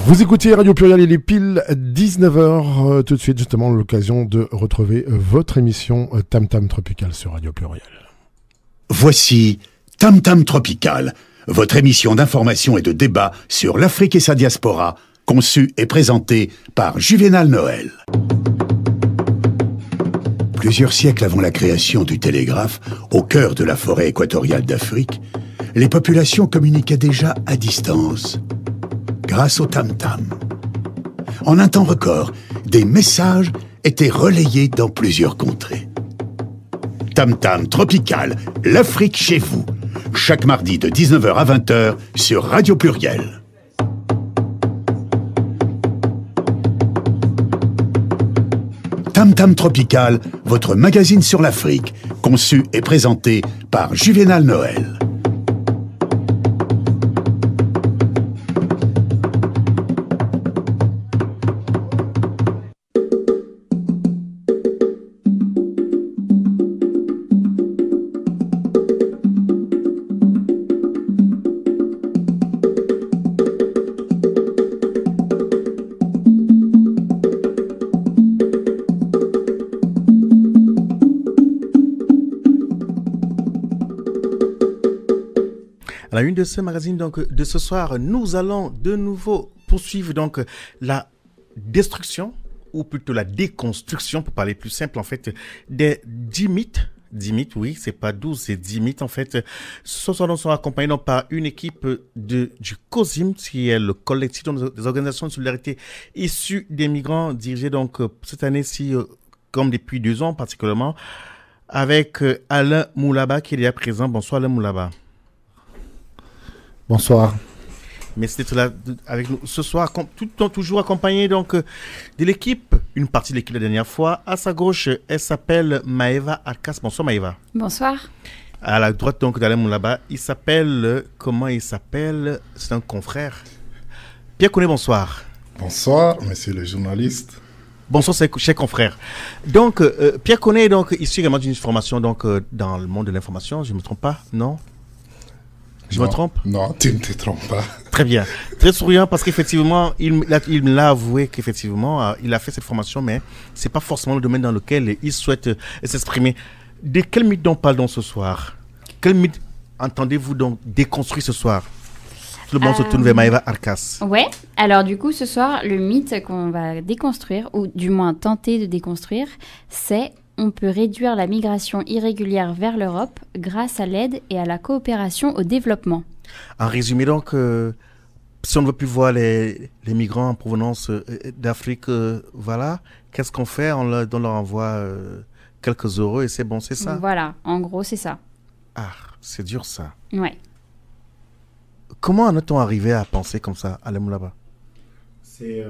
Vous écoutez Radio Pluriel, il est pile 19h. Tout de suite, justement, l'occasion de retrouver votre émission Tam Tam Tropical sur Radio Pluriel. Voici Tam Tam Tropical, votre émission d'information et de débat sur l'Afrique et sa diaspora, conçue et présentée par Juvénal Noël. Plusieurs siècles avant la création du télégraphe, au cœur de la forêt équatoriale d'Afrique, les populations communiquaient déjà à distance, grâce au tam-tam. En un temps record, des messages étaient relayés dans plusieurs contrées. Tam-tam Tropical, l'Afrique chez vous, chaque mardi de 19h à 20h sur Radio Pluriel. Tam Tam Tropical, votre magazine sur l'Afrique, conçu et présenté par Juvénal Noël. À la une de ce magazine donc de ce soir, nous allons de nouveau poursuivre donc la destruction ou plutôt la déconstruction, pour parler plus simple en fait, des 10 mythes. 10 mythes, oui, c'est pas 12, c'est 10 mythes en fait. Ce soir, nous sommes accompagnés donc par une équipe du COSIM, qui est le collectif des organisations de solidarité issues des migrants, dirigé donc cette année-ci, comme depuis 2 ans particulièrement, avec Alain Moulaba qui est déjà présent. Bonsoir Alain Moulaba. Bonsoir. Merci d'être là avec nous ce soir, toujours accompagné donc de l'équipe, une partie de l'équipe la dernière fois. À sa gauche, elle s'appelle Maëva Arkas. Bonsoir Maëva. Bonsoir. À la droite donc d'Alain Moulaba, il s'appelle, comment il s'appelle? C'est un confrère. Pierre Koné, bonsoir. Bonsoir, monsieur le journaliste. Bonsoir, cher confrère. Donc, Pierre Koné est donc issu également d'une formation donc, dans le monde de l'information, je ne me trompe pas, non? Je me trompe? Non, tu ne te trompes pas. Très bien. Très souriant parce qu'effectivement, il me l'a avoué qu'effectivement, il a fait cette formation, mais ce n'est pas forcément le domaine dans lequel il souhaite s'exprimer. De quel mythe donc parle-t-on ce soir? Quel mythe entendez-vous donc déconstruire ce soir? Tout le monde se tourne vers Maëva Arkas. Ouais, alors du coup, ce soir, le mythe qu'on va déconstruire, ou du moins tenter de déconstruire, c'est: on peut réduire la migration irrégulière vers l'Europe grâce à l'aide et à la coopération au développement. En résumé donc, si on ne veut plus voir les migrants en provenance d'Afrique, voilà, qu'est-ce qu'on fait? On leur envoie quelques euros et c'est bon, c'est ça? Voilà, en gros, c'est ça. Ah, c'est dur ça. Ouais. Comment en est-on arrivé à penser comme ça, Alain Moulaba? C'est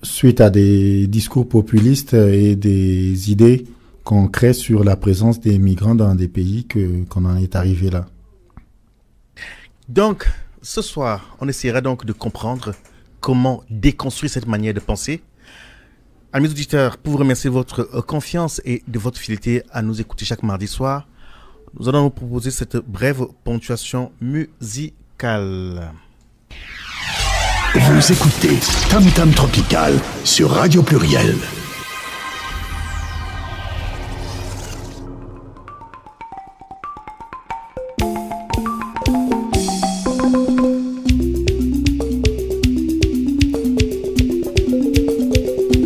suite à des discours populistes et des idées qu'on crée sur la présence des migrants dans des pays qu'on en est arrivé là. Donc, ce soir, on essaiera donc de comprendre comment déconstruire cette manière de penser. Amis auditeurs, pour vous remercier de votre confiance et de votre fidélité à nous écouter chaque mardi soir, nous allons vous proposer cette brève ponctuation musicale. Vous écoutez Tam Tam Tropical sur Radio Pluriel.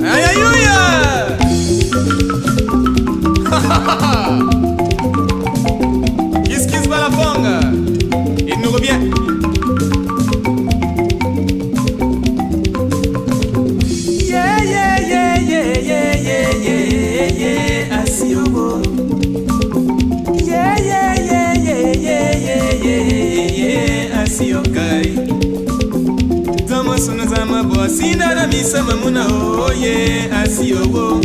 Aïe aïe aïe. Qu'est-ce qui se va la fongue? Il nous revient. Sina na misa mamuna oye asiyowo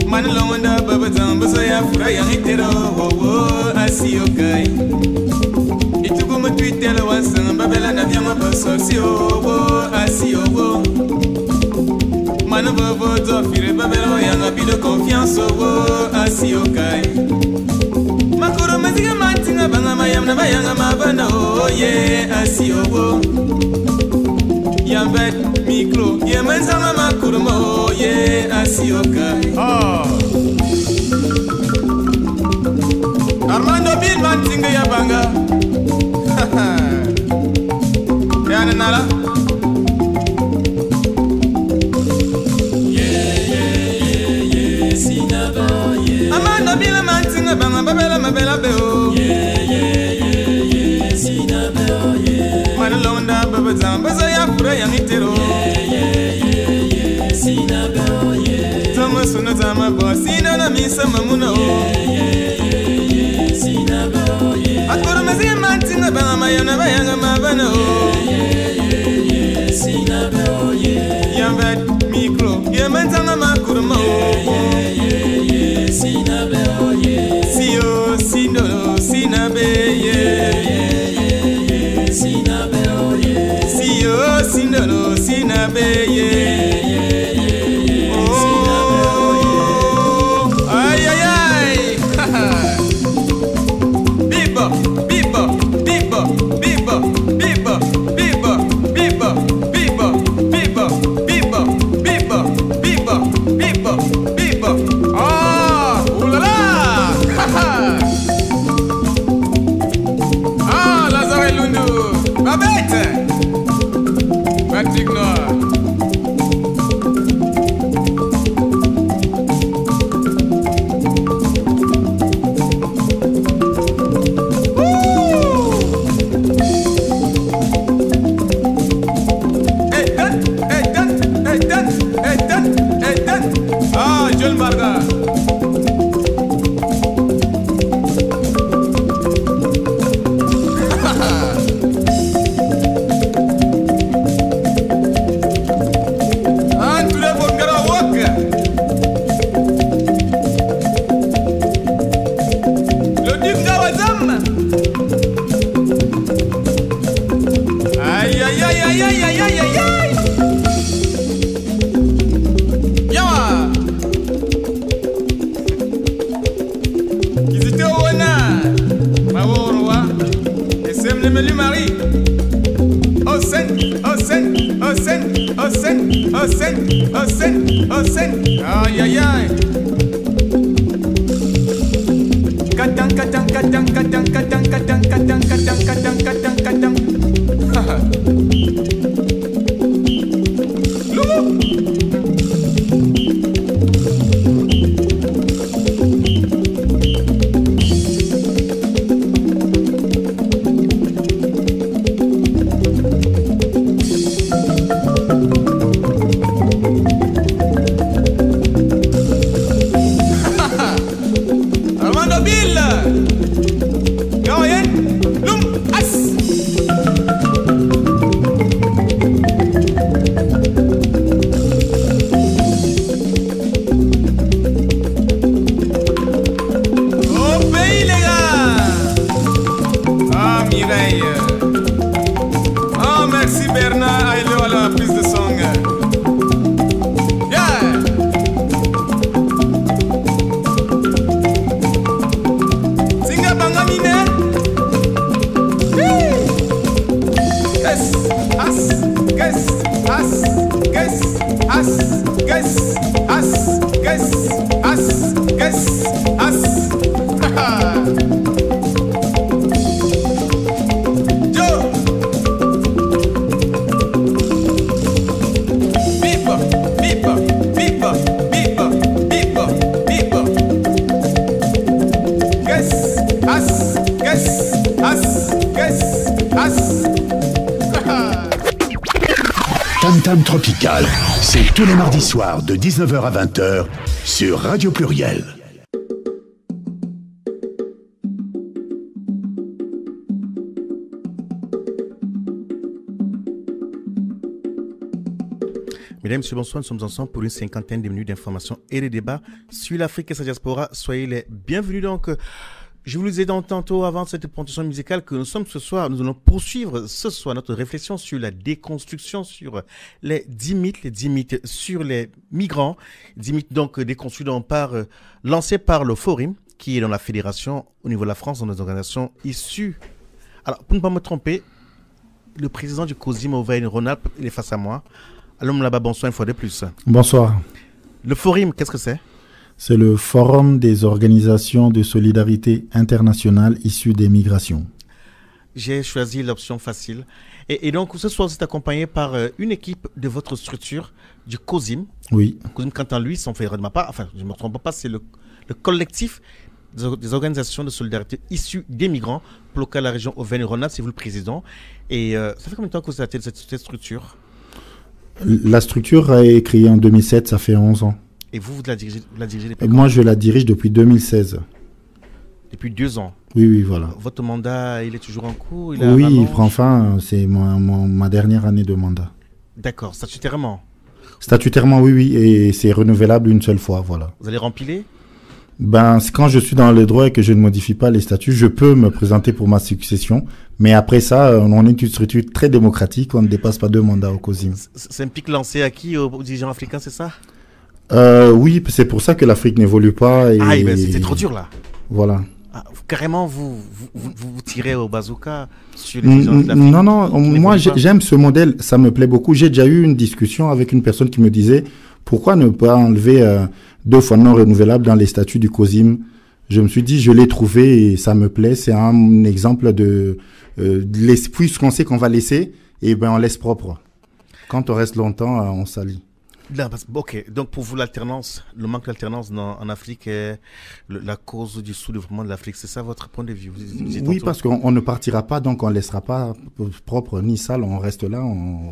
manlo wanda baba zambuzo ya fura ya itero wo asiyokai itugo Twitter wansan babela na byama basosio wo asiyowo manu bobo zofire babelo ya ngabido confiance wo asiyokai makoro maziga mantinga banga mayam na bayanga mabana oye asiyowo Yambet, micro, Yamazama Makurumo, ye, Asioka. Oh. Armando Bilman Tinga Yabanga. Yana Nala. Amanda Bilman Tinga Banga Babela Mabela Beo. Manalonda Babazamba Zayafra Yanitero. Thomas Unazama Bosina Namisa Mamuna. Akura Mazia Mantina Bamayana Bayanga Mabano. Yambet, micro, Yamantana Makurmo. Sio, Sino, Sinabe, Sio, Sino, Sinabe, ay, ay, ay. Bibo, bibo, bibo, bibo, bibo, bibo, bibo, bibo, bibo, bibo, bibo, bibo, bibo, bibo. Ah, oulala! Ah, Lazare Lundu, Babette, Patrick Noir. Ah, John Marga. Anture Bongara Walker. Le Duc Gawazam. Aïe, aïe, aïe, aïe, aïe, aïe, aïe, aïe. Yawa. Kizite Owana. Maworwa. Esem le melu mari. Osen, Osen, Osen, Osen, Osen, Osen, Osen. Aïe, aïe, aïe. Katang, katang, katang, katang, katang, katang, katang, katang, katang, katang, katang. Loulou. Armando Bill. Gawayen. Lum. As. Au pays, les gars. Ah, Mireille. Ah, merci Bernard. Aïe, à la prise de son. Yeah. Singa Bangamine. Yes, as, guess, as, guess, as, guess, as, guess, as, guess, as. Joe. Bipa, bipa, bipa, bipa, bipa, bipa. Guess, as, guess, as, guess, as. Tam Tam Tropical, c'est tous les mardis soirs de 19h à 20h sur Radio Pluriel. Mesdames, Messieurs, bonsoir. Nous sommes ensemble pour une cinquantaine de minutes d'informations et de débats sur l'Afrique et sa diaspora. Soyez les bienvenus. Donc, je vous le disais tantôt avant cette présentation musicale que nous sommes ce soir. Nous allons poursuivre ce soir notre réflexion sur la déconstruction, sur les 10 mythes sur les migrants. 10 mythes donc déconstruits lancés par le Forum, qui est dans la fédération au niveau de la France, dans des organisations issues. Alors, pour ne pas me tromper, le président du COSIM Auvergne-Rhône-Alpes, il est face à moi. Allons là-bas, bonsoir une fois de plus. Bonsoir. Le Forum, qu'est-ce que c'est? C'est le Forum des organisations de solidarité internationale issues des migrations. J'ai choisi l'option facile. Et donc, ce soir, vous êtes accompagné par une équipe de votre structure, du COSIM. Oui. COSIM, quant à lui, son fait de ma part, enfin, je ne me trompe pas, c'est le collectif des organisations de solidarité issues des migrants, bloquées à la région Auvergne-Rhône-Alpes, c'est vous le président. Et ça fait combien de temps que vous êtes à cette structure? La structure a été créée en 2007, ça fait 11 ans. Et vous la dirigez depuis Moi, je la dirige depuis 2016. Depuis 2 ans. Oui, voilà. Votre mandat, il est toujours en cours? Oui, enfin, c'est ma dernière année de mandat. D'accord, statutairement? Statutairement, oui, et c'est renouvelable une seule fois, voilà. Vous allez remplir? Quand je suis dans le droit et que je ne modifie pas les statuts, je peux me présenter pour ma succession. Mais après ça, on est une structure très démocratique, on ne dépasse pas 2 mandats au COSIM. C'est un pic lancé à qui? Aux dirigeants africains, c'est ça? Oui, c'est pour ça que l'Afrique n'évolue pas. C'est trop dur là. Voilà. Carrément, vous tirez au bazooka sur les dirigeants de l'Afrique. Non, moi j'aime ce modèle, ça me plaît beaucoup. J'ai déjà eu une discussion avec une personne qui me disait pourquoi ne pas enlever 2 fois non renouvelables dans les statuts du COSIM. Je me suis dit, je l'ai trouvé et ça me plaît. C'est un exemple puisqu'on sait qu'on va laisser, et ben on laisse propre. Quand on reste longtemps, on salit. Ok, donc pour vous, l'alternance, le manque d'alternance en Afrique est la cause du sous-développement de l'Afrique. C'est ça votre point de vue? Oui, parce qu'on ne partira pas, donc on ne laissera pas propre ni sale, on reste là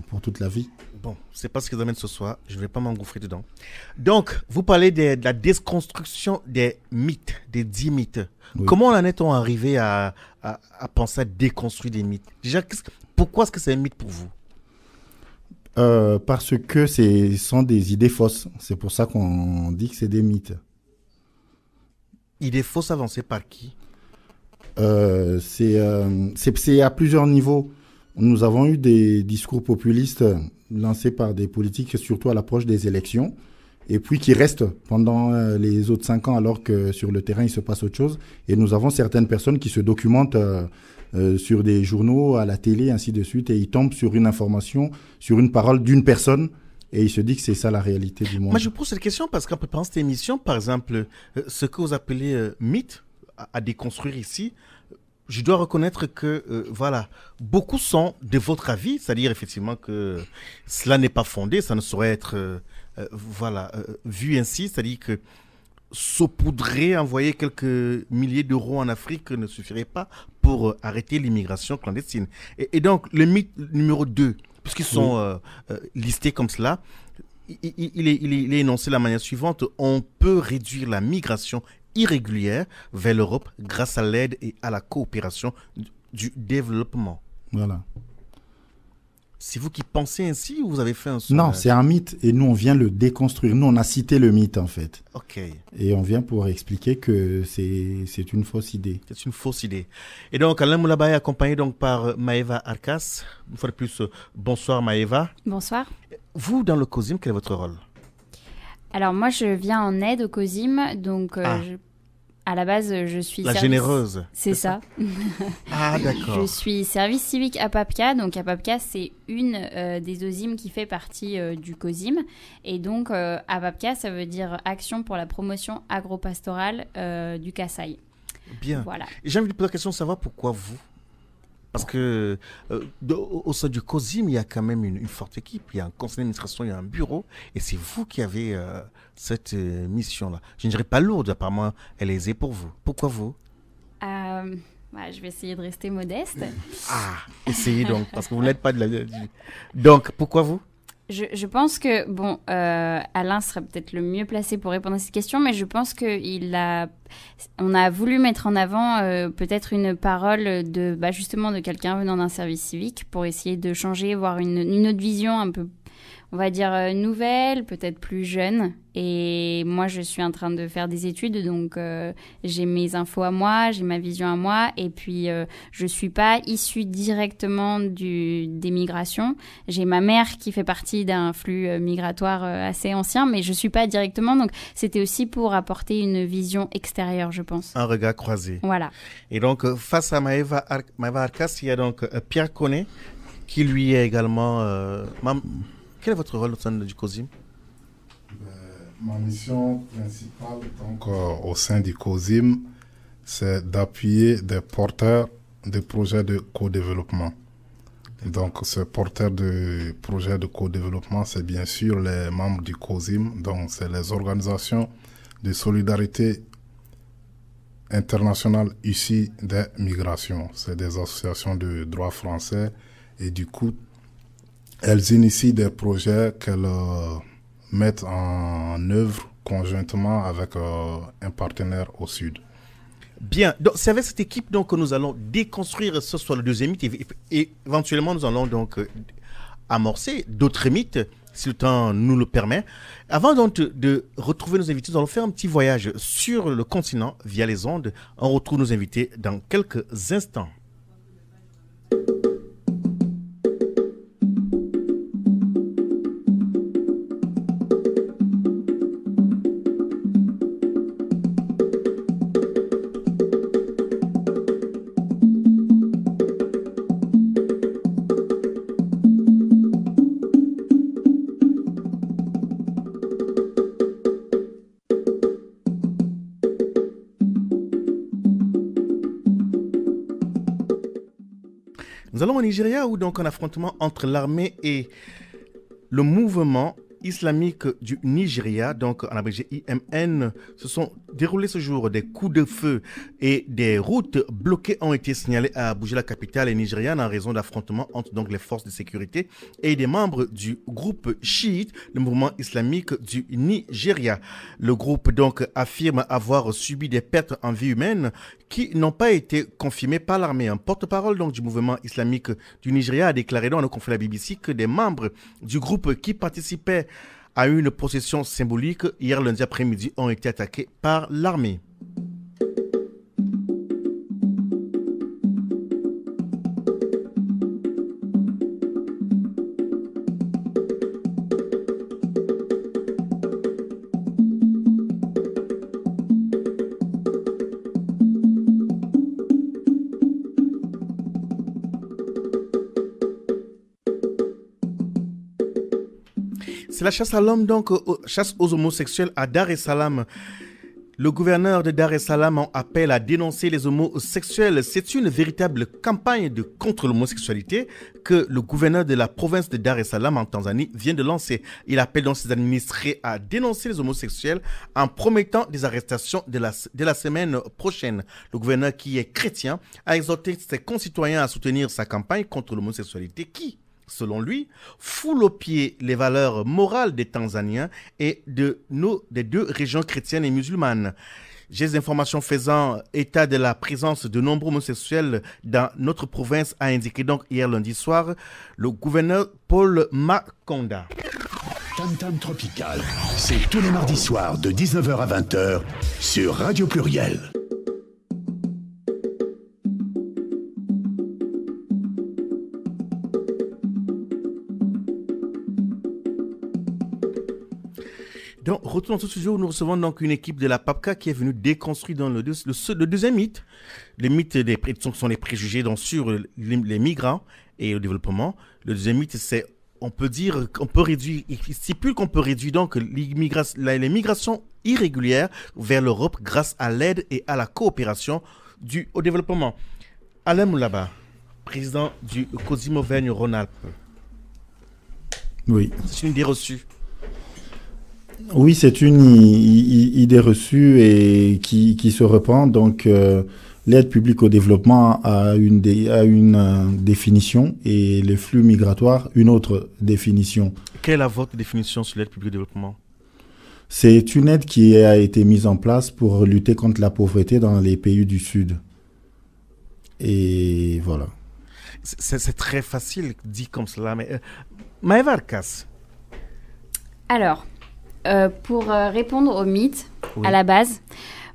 pour toute la vie. Bon, c'est pas ce qu'ils amènent ce soir, je ne vais pas m'engouffrer dedans. Donc, vous parlez de la déconstruction des mythes, des 10 mythes. Oui. Comment en est-on arrivé à penser à déconstruire des mythes? Déjà, pourquoi est-ce que c'est un mythe pour vous? Parce que ce sont des idées fausses. C'est pour ça qu'on dit que c'est des mythes. Idées fausses avancées par qui? C'est à plusieurs niveaux. Nous avons eu des discours populistes lancés par des politiques, surtout à l'approche des élections, et puis qui restent pendant les autres 5 ans, alors que sur le terrain, il se passe autre chose. Et nous avons certaines personnes qui se documentent sur des journaux, à la télé, ainsi de suite, et ils tombent sur une information, sur une parole d'une personne, et ils se disent que c'est ça la réalité du monde. Moi, je pose cette question parce qu'en préparant cette émission, par exemple, ce que vous appelez mythe à déconstruire ici, je dois reconnaître que, voilà, beaucoup sont de votre avis, c'est-à-dire effectivement que cela n'est pas fondé, ça ne saurait être, vu ainsi, c'est-à-dire que saupoudrer, envoyer quelques milliers d'euros en Afrique ne suffirait pas pour arrêter l'immigration clandestine. Et donc, le mythe numéro 2, puisqu'ils sont listés comme cela, il est énoncé de la manière suivante: on peut réduire la migration irrégulière vers l'Europe grâce à l'aide et à la coopération du développement. Voilà. C'est vous qui pensez ainsi ou vous avez fait un sondage? Non, c'est un mythe et nous, on vient le déconstruire. Nous, on a cité le mythe, en fait. Ok. Et on vient pour expliquer que c'est une fausse idée. C'est une fausse idée. Et donc, Alain Moulabaye, accompagné donc par Maëva Arkas. Une fois de plus, bonsoir Maëva. Bonsoir. Vous, dans le COSIM, quel est votre rôle? Alors, moi, je viens en aide au COSIM, donc... à la base, je suis... généreuse. C'est ça. Ah, d'accord. Je suis service civique APAPCA. Donc, APAPCA, c'est une des OSIM qui fait partie du COSIM. Et donc, APAPCA, ça veut dire Action pour la promotion agro-pastorale du Kasaï. Bien. Voilà. J'ai envie de poser la question de savoir pourquoi vous. Parce que au sein du COSIM, il y a quand même une forte équipe. Il y a un conseil d'administration, il y a un bureau. Et c'est vous qui avez cette mission-là. Je ne dirais pas lourde, apparemment, elle est aisée pour vous. Pourquoi vous? Je vais essayer de rester modeste. Essayez donc, parce que vous n'êtes pas de la... Donc, pourquoi vous? Je pense que, Alain serait peut-être le mieux placé pour répondre à cette question, mais je pense qu'on a voulu mettre en avant peut-être une parole justement de quelqu'un venant d'un service civique pour essayer de changer, voir une autre vision un peu, on va dire, nouvelle, peut-être plus jeune. Et moi, je suis en train de faire des études, donc j'ai mes infos à moi, j'ai ma vision à moi. Et puis, je ne suis pas issue directement des migrations. J'ai ma mère qui fait partie d'un flux migratoire assez ancien, mais je ne suis pas directement. Donc, c'était aussi pour apporter une vision extérieure, je pense. Un regard croisé. Voilà. Et donc, face à Maëva Arkas, il y a donc Pierre Koné. qui lui est également quel est votre rôle au sein du COSIM? Ma mission principale donc, au sein du COSIM, c'est d'appuyer des porteurs de projets de co-développement. Donc, ce porteur de projets de co-développement, c'est bien sûr les membres du COSIM, donc c'est les organisations de solidarité internationale issues des migrations. C'est des associations de droit français et du coup, elles initient des projets qu'elles mettent en œuvre conjointement avec un partenaire au sud. Bien, donc c'est avec cette équipe donc, que nous allons déconstruire ce soir le deuxième mythe et éventuellement nous allons donc amorcer d'autres mythes si le temps nous le permet. Avant donc de retrouver nos invités, nous allons faire un petit voyage sur le continent via les ondes. On retrouve nos invités dans quelques instants. Nous allons au Nigeria où donc un affrontement entre l'armée et le mouvement islamique du Nigeria, donc en abrégé IMN, se sont déroulés ce jour. Des coups de feu et des routes bloquées ont été signalés à Abuja, la capitale nigériane, en raison d'affrontements entre donc les forces de sécurité et des membres du groupe chiite, le mouvement islamique du Nigeria. Le groupe donc affirme avoir subi des pertes en vie humaine qui n'ont pas été confirmées par l'armée. Un porte-parole donc du mouvement islamique du Nigeria a déclaré dans le conflit à la BBC que des membres du groupe qui participaient à une procession symbolique hier lundi après-midi ont été attaqués par l'armée. C'est la chasse à l'homme, donc chasse aux homosexuels à Dar es Salaam. Le gouverneur de Dar es Salaam en appelle à dénoncer les homosexuels. C'est une véritable campagne contre l'homosexualité que le gouverneur de la province de Dar es Salaam en Tanzanie vient de lancer. Il appelle donc ses administrés à dénoncer les homosexuels en promettant des arrestations dès la semaine prochaine. Le gouverneur, qui est chrétien, a exhorté ses concitoyens à soutenir sa campagne contre l'homosexualité qui, selon lui, foule aux pieds les valeurs morales des Tanzaniens et des deux régions chrétiennes et musulmanes. J'ai des informations faisant état de la présence de nombreux homosexuels dans notre province, a indiqué donc hier lundi soir le gouverneur Paul Makonda. Tam Tam Tropical, c'est tous les mardis soirs de 19h à 20h sur Radio Pluriel. Donc, retournons tout ce jour, nous recevons donc une équipe de la PAPCA qui est venue déconstruire dans le deuxième mythe. Les mythes sont les préjugés donc, sur les migrants et le développement. Le deuxième mythe, c'est, on peut dire, qu'on peut réduire, il stipule qu'on peut réduire donc les migrations irrégulières vers l'Europe grâce à l'aide et à la coopération au développement. Alain Moulaba, président du COSIM Auvergne-Rhône-Alpes. Oui. C'est une idée reçue. Oui, c'est une idée reçue et qui se répand. Donc, l'aide publique au développement a une définition et les flux migratoires, une autre définition. Quelle est votre définition sur l'aide publique au développement ? C'est une aide qui a été mise en place pour lutter contre la pauvreté dans les pays du Sud. Et voilà. C'est très facile dit comme cela, mais Maëva Arcas. Alors, pour répondre au mythe, oui. À la base,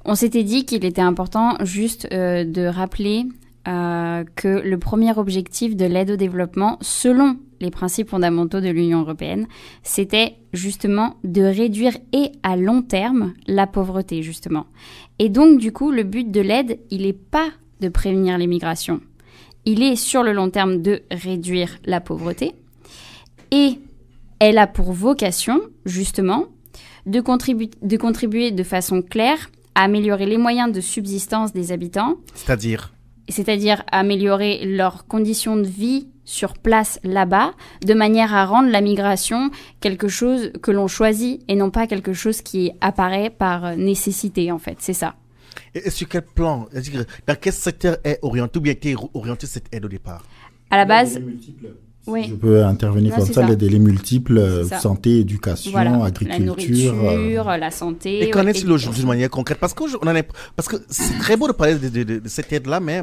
on s'était dit qu'il était important juste de rappeler que le premier objectif de l'aide au développement, selon les principes fondamentaux de l'Union européenne, c'était justement de réduire et à long terme la pauvreté, justement. Et donc, du coup, le but de l'aide, il n'est pas de prévenir les migrations. il est sur le long terme de réduire la pauvreté et elle a pour vocation, justement, de contribuer de façon claire à améliorer les moyens de subsistance des habitants. C'est-à-dire améliorer leurs conditions de vie sur place là-bas, de manière à rendre la migration quelque chose que l'on choisit et non pas quelque chose qui apparaît par nécessité, en fait. C'est ça. Et sur quel plan, dans quel secteur est orientée ou bien été orientée cette aide au départ? À la base, oui. Je peux intervenir comme ça, les délais multiples, santé, éducation, agriculture. La nourriture, la santé. Et qu'en est-il aujourd'hui de manière concrète? Parce que c'est très beau de parler de cette aide-là, mais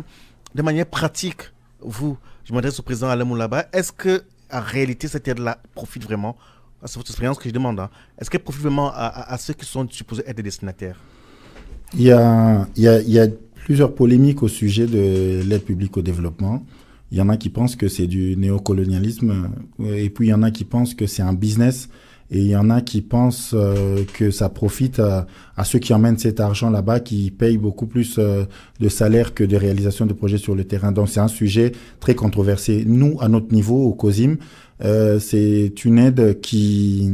de manière pratique, je m'adresse au président Alain Moulaba, est-ce que en réalité cette aide-là profite vraiment, c'est votre expérience que je demande, hein, est-ce qu'elle profite vraiment à ceux qui sont supposés être des destinataires? Il y a plusieurs polémiques au sujet de l'aide publique au développement. Il y en a qui pensent que c'est du néocolonialisme, et puis il y en a qui pensent que c'est un business, et il y en a qui pensent que ça profite à ceux qui emmènent cet argent là-bas, qui payent beaucoup plus de salaire que de réalisation de projets sur le terrain. Donc c'est un sujet très controversé. Nous, à notre niveau, au COSIM, c'est une aide qui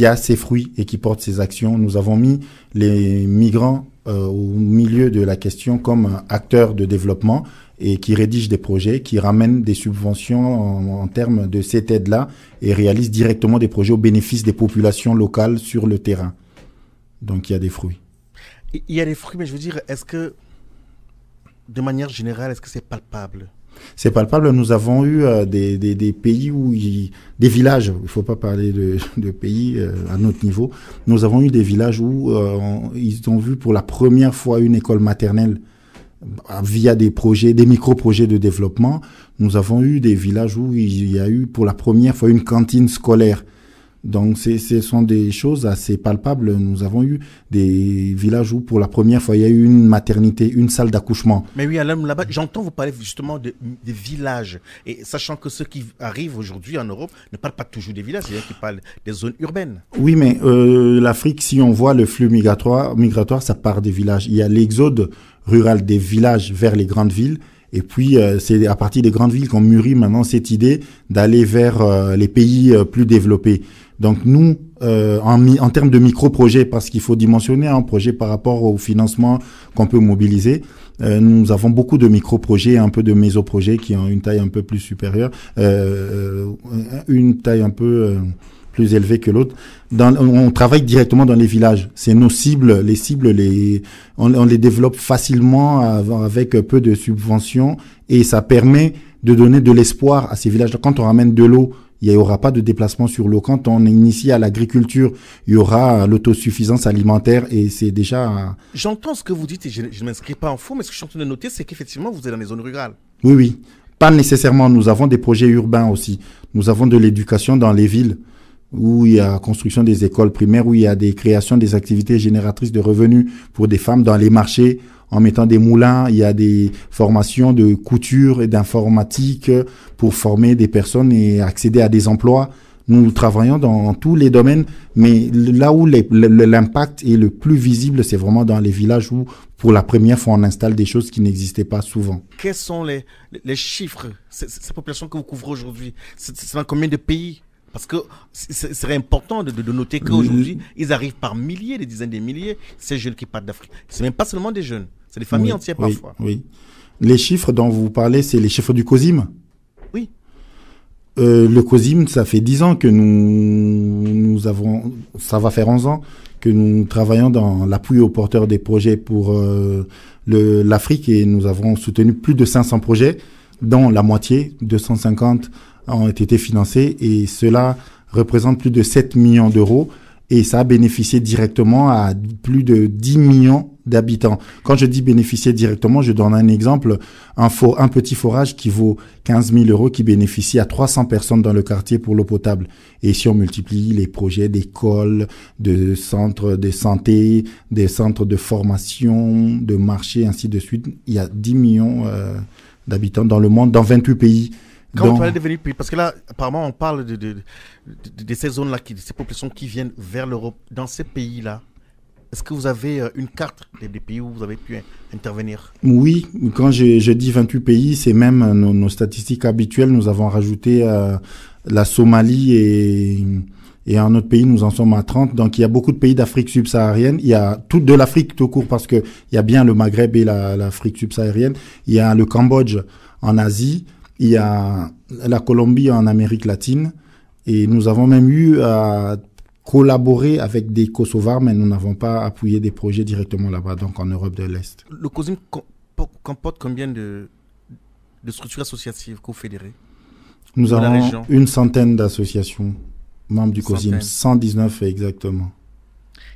a ses fruits et qui porte ses actions. Nous avons mis les migrants au milieu de la question comme acteurs de développement et qui rédigent des projets, qui ramènent des subventions en termes de cette aide-là et réalisent directement des projets au bénéfice des populations locales sur le terrain. Donc il y a des fruits. Il y a des fruits, mais je veux dire, est-ce que, de manière générale, est-ce que c'est palpable? C'est palpable. Nous avons eu des pays où des villages, il ne faut pas parler de pays à notre niveau. Nous avons eu des villages où ils ont vu pour la première fois une école maternelle via des projets, des micro-projets de développement. Nous avons eu des villages où il y a eu pour la première fois une cantine scolaire. Donc ce sont des choses assez palpables. Nous avons eu des villages où pour la première fois il y a eu une maternité, une salle d'accouchement. Mais oui, Alain, là-bas, j'entends vous parler justement des villages. Et sachant que ceux qui arrivent aujourd'hui en Europe ne parlent pas toujours des villages, c'est-à-dire qu'ils parlent des zones urbaines. Oui, mais l'Afrique, si on voit le flux migratoire, ça part des villages. Il y a l'exode rural des villages vers les grandes villes. Et puis, c'est à partir des grandes villes qu'on mûrit maintenant cette idée d'aller vers les pays plus développés. Donc nous, en termes de micro-projets, parce qu'il faut dimensionner un projet par rapport au financement qu'on peut mobiliser, nous avons beaucoup de micro-projets, un peu de méso-projets qui ont une taille un peu plus supérieure, une taille un peu plus élevée que l'autre. On travaille directement dans les villages. C'est nos cibles. Les cibles, on les développe facilement avec peu de subventions et ça permet de donner de l'espoir à ces villages. Quand on ramène de l'eau, il n'y aura pas de déplacement sur l'eau. Quand on initie à l'agriculture, il y aura l'autosuffisance alimentaire et c'est déjà... J'entends ce que vous dites et je ne m'inscris pas en faux, mais ce que je suis en train de noter, c'est qu'effectivement, vous êtes dans les zones rurales. Oui, oui. Pas nécessairement. Nous avons des projets urbains aussi. Nous avons de l'éducation dans les villes où il y a construction des écoles primaires, où il y a des créations des activités génératrices de revenus pour des femmes dans les marchés, en mettant des moulins. Il y a des formations de couture et d'informatique pour former des personnes et accéder à des emplois. Nous travaillons dans tous les domaines, mais là où l'impact est le plus visible, c'est vraiment dans les villages où, pour la première fois, on installe des choses qui n'existaient pas souvent. Quels sont les chiffres, ces populations que vous couvrez aujourd'hui? C'est dans combien de pays? Parce que ce serait important de noter qu'aujourd'hui, ils arrivent par milliers, des dizaines de milliers, ces jeunes qui partent d'Afrique. Ce n'est même pas seulement des jeunes, c'est des familles entières parfois. Oui. Les chiffres dont vous parlez, c'est les chiffres du COSIM? Oui. Le COSIM, ça fait 10 ans que nous avons, ça va faire 11 ans, que nous travaillons dans l'appui aux porteurs des projets pour l'Afrique et nous avons soutenu plus de 500 projets, dont la moitié, 250, ont été financés et cela représente plus de 7 millions d'euros et ça a bénéficié directement à plus de 10 millions d'habitants. Quand je dis bénéficier directement, je donne un exemple, un petit forage qui vaut 15 000 euros qui bénéficie à 300 personnes dans le quartier pour l'eau potable. Et si on multiplie les projets d'écoles, de centres de santé, des centres de formation, de marché, ainsi de suite, il y a 10 millions d'habitants dans le monde, dans 28 pays. Quand vous parlez de venir, parce que là, apparemment, on parle de ces zones-là, de ces populations qui viennent vers l'Europe, dans ces pays-là, Est-ce que vous avez une carte des pays où vous avez pu intervenir? Oui, quand je dis 28 pays, c'est même nos statistiques habituelles. Nous avons rajouté la Somalie et un autre pays, nous en sommes à 30. Donc, il y a beaucoup de pays d'Afrique subsaharienne. Il y a toute de l'Afrique tout court parce que il y a bien le Maghreb et l'Afrique subsaharienne. Il y a le Cambodge en Asie. Il y a la Colombie en Amérique latine. Et nous avons même eu à collaborer avec des Kosovars, mais nous n'avons pas appuyé des projets directement là-bas, donc en Europe de l'Est. Le COSIM comporte combien de structures associatives que vous fédérez? Nous avons une centaine d'associations membres du COSIM, 119 exactement.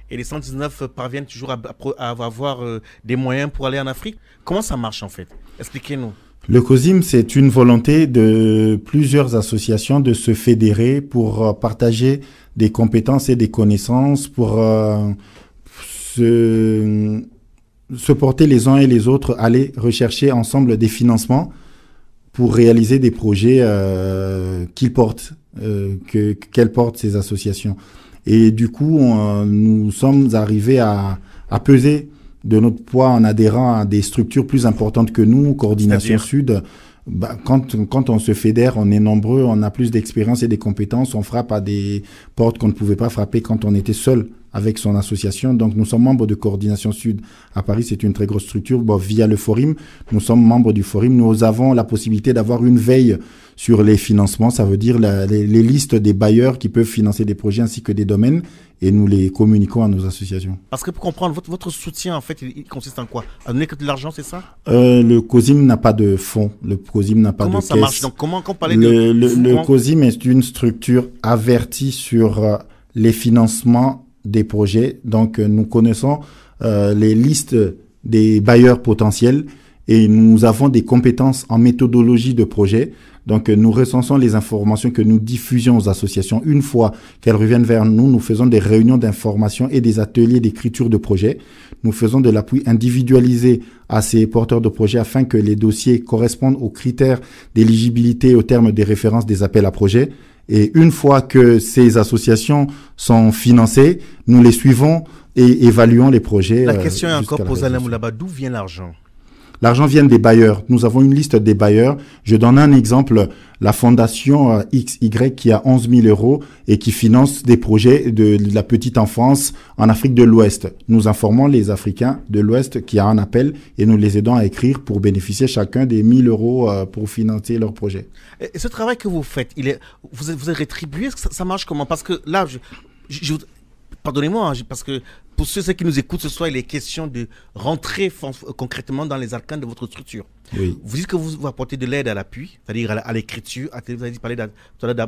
Et les 119 parviennent toujours à avoir des moyens pour aller en Afrique? Comment ça marche en fait? Expliquez-nous. Le COSIM, c'est une volonté de plusieurs associations de se fédérer pour partager des compétences et des connaissances, pour se porter les uns et les autres, aller rechercher ensemble des financements pour réaliser des projets qu'elles portent ces associations. Et du coup, nous sommes arrivés à peser de notre poids en adhérant à des structures plus importantes que nous, Coordination Sud. Quand on se fédère, on est nombreux, on a plus d'expérience et des compétences, on frappe à des portes qu'on ne pouvait pas frapper quand on était seul avec son association. Donc, nous sommes membres de Coordination Sud. À Paris, c'est une très grosse structure. Via le Forum, nous sommes membres du Forum. Nous avons la possibilité d'avoir une veille sur les financements. Ça veut dire les listes des bailleurs qui peuvent financer des projets ainsi que des domaines. Et nous les communiquons à nos associations. Parce que pour comprendre, votre soutien, en fait, il consiste en quoi? À donner que de l'argent, c'est ça? Le COSIM n'a pas de fonds. Le COSIM n'a pas de caisse. Comment ça marche? Donc, comment on parlait le COSIM est une structure avertie sur les financements des projets. Donc, nous connaissons les listes des bailleurs potentiels et nous avons des compétences en méthodologie de projet. Donc, nous recensons les informations que nous diffusions aux associations. Une fois qu'elles reviennent vers nous, nous faisons des réunions d'information et des ateliers d'écriture de projet. Nous faisons de l'appui individualisé à ces porteurs de projets afin que les dossiers correspondent aux critères d'éligibilité au terme des références des appels à projets. Et une fois que ces associations sont financées, nous les suivons et évaluons les projets. La question est encore posée à Moulaba, d'où vient l'argent? L'argent vient des bailleurs. Nous avons une liste des bailleurs. Je donne un exemple. La fondation XY qui a 11 000 € et qui finance des projets de la petite enfance en Afrique de l'Ouest. Nous informons les Africains de l'Ouest qui a un appel et nous les aidons à écrire pour bénéficier chacun des 1 000 € pour financer leur projet. Et ce travail que vous faites, vous êtes rétribué? Ça marche comment? Parce que là, pardonnez-moi, parce que pour ceux qui nous écoutent ce soir, il est question de rentrer concrètement dans les arcanes de votre structure. Oui. Vous dites que vous apportez de l'aide à l'appui, c'est-à-dire à l'écriture. Vous avez parlé de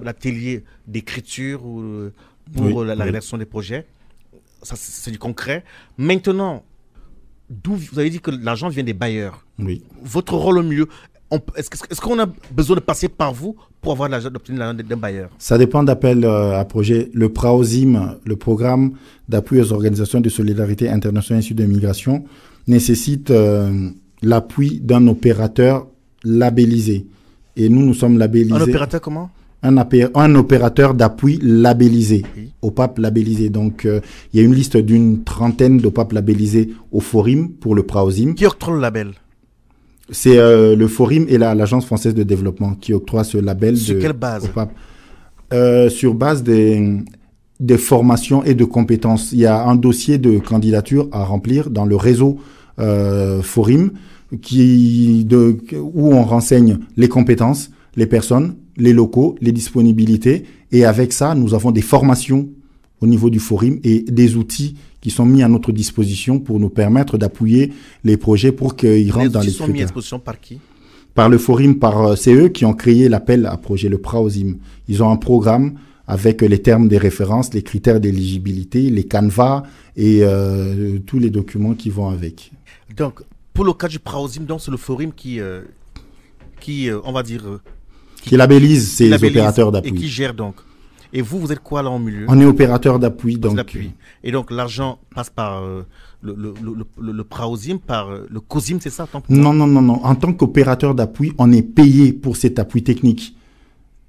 l'atelier d'écriture pour la rédaction des projets. Ça, c'est du concret. Maintenant, vous avez dit que l'argent vient des bailleurs. Oui. Votre rôle au milieu, est-ce qu'on a besoin de passer par vous pour d'obtenir l'argent d'un bailleur? Ça dépend d'appel à projet. Le PRAOSIM, le programme d'appui aux organisations de solidarité internationale issues de migration, nécessite l'appui d'un opérateur labellisé. Et nous sommes labellisés. Un opérateur comment? Un opérateur d'appui labellisé, oui. OPAP labellisé. Donc, il y a une liste d'une trentaine d'OPAP labellisés au Forum pour le PRAOSIM. Qui octroie le label? C'est le Forum et l'Agence française de développement qui octroient ce label. Sur quelle base? Sur base des formations et de compétences. Il y a un dossier de candidature à remplir dans le réseau Forum où on renseigne les compétences, les personnes, les locaux, les disponibilités. Et avec ça, nous avons des formations au niveau du Forum et des outils qui sont mis à notre disposition pour nous permettre d'appuyer les projets pour qu'ils rentrent dans les critères. Les outils sont mis à disposition par qui? Par le Forum, c'est eux qui ont créé l'appel à projet, le PRAOSIM. Ils ont un programme avec les termes des références, les critères d'éligibilité, les canevas et tous les documents qui vont avec. Donc, pour le cas du PRAOSIM, c'est le Forum qui on va dire... qui labellise ces opérateurs d'appui. Et qui gère donc. Et vous êtes quoi là en milieu? On est opérateur d'appui. Et donc l'argent passe par le PRAOSIM, par le COSIM, c'est ça? Non. En tant qu'opérateur d'appui, on est payé pour cet appui technique.